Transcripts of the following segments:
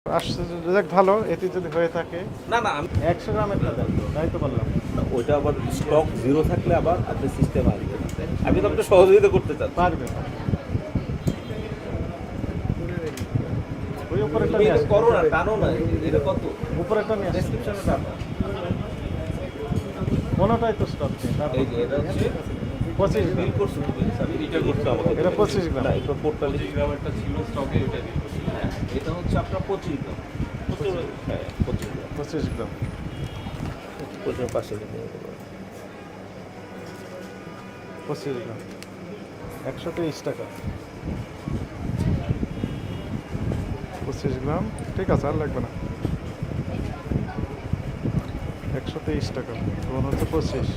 আসছে রেজাল্ট ভালো, এটি যদি হয়ে থাকে না না আমি 100 গ্রামের দেন, তাই তো বললাম। ওইটা আবার স্টক জিরো থাকলে আবার আপনি সিস্টেম আসবে না। আমি তো আপনাকে সহযোগিতা করতে চাচ্ছি। পারবে ওই উপরেরটা তুমি নিয়ে এটা আসেন। করো না, টানো না। এটা কত? উপরেরটা নিয়ে আসেন। ডেসক্রিপশনে টানো। কোনোটাই তো স্টক নেই। এই যে এটা হচ্ছে 25 গ্রাম। বিল করছো তুমি। আমি এটা করতে আমাকে। এটা 25 গ্রাম। না, এটা 45 গ্রাম একটা ছিল স্টকে, এটা বিল করছি। হ্যাঁ, এটা হচ্ছে আপনার 25 গ্রাম। হ্যাঁ, 25 গ্রাম। 25 গ্রাম। 25 পাশে নিয়ে নেবো। 25 গ্রাম 123 টাকা। 25 গ্রাম, ঠিক আছে, আর লাগবে না। 123 টাকা তখন হচ্ছে 25,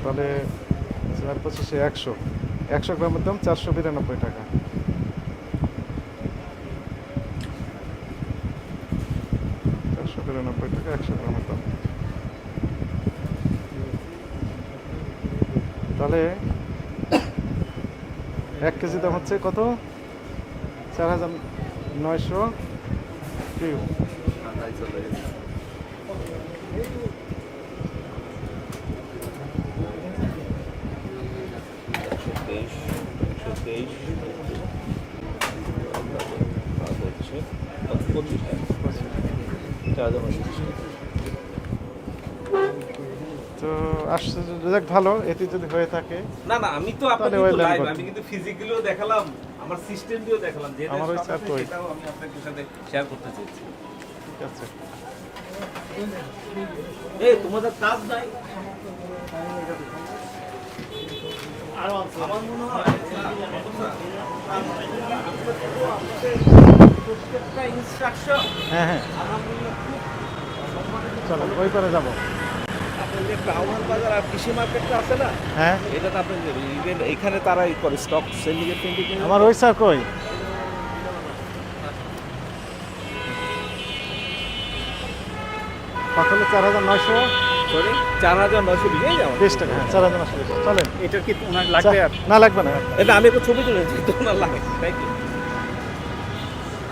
তাহলে 4 25 100, 100 গ্রামের দাম 492 টাকা। টাকা 100 গ্রামের দাম। তাহলে 1 কেজি দাম হচ্ছে কত? 4900 কিউ। আড়াই চলে গেছে। তো আসছে রেজাল্ট ভালো, এটি যদি হয়ে থাকে না না আমি তো আপনাকে তাহলে কিন্তু ওয়েলডান লাইভ, করতে। আমি কিন্তু ফিজিক্যালিও দেখালাম, আমার সিস্টেম দিয়েও দেখালাম, যে আমার ওই চাপ ওই। সেটাও আমি আপনাদের সাথে শেয়ার করতে চাইছি। ঠিক আছে। এই তোমাদের কাজ নাই। আমার মনে হয় প্রত্যেকটা ইনস্ট্রাকশন হ্যাঁ হ্যাঁ, আলহামদুলিল্লাহ খুব চলো ওই পারে যাবো। আপনার যে টাউন বাজার আর কৃষি মার্কেটটা আছে না, হ্যাঁ, এটা তো আপনি ইভেন এখানে তারা ই করে স্টক সেন্ডিকেট আমার ওই স্যার কই? তাহলে 4920 সরি 4920 যাও 20 টাকা। হ্যাঁ, 4920 চলেন। এটা কি ওনার লাগবে আর না, লাগবে না। এটা আমি একটা ছবি তুলেছি, তো না লাগে, থ্যাংক ইউ।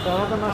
4920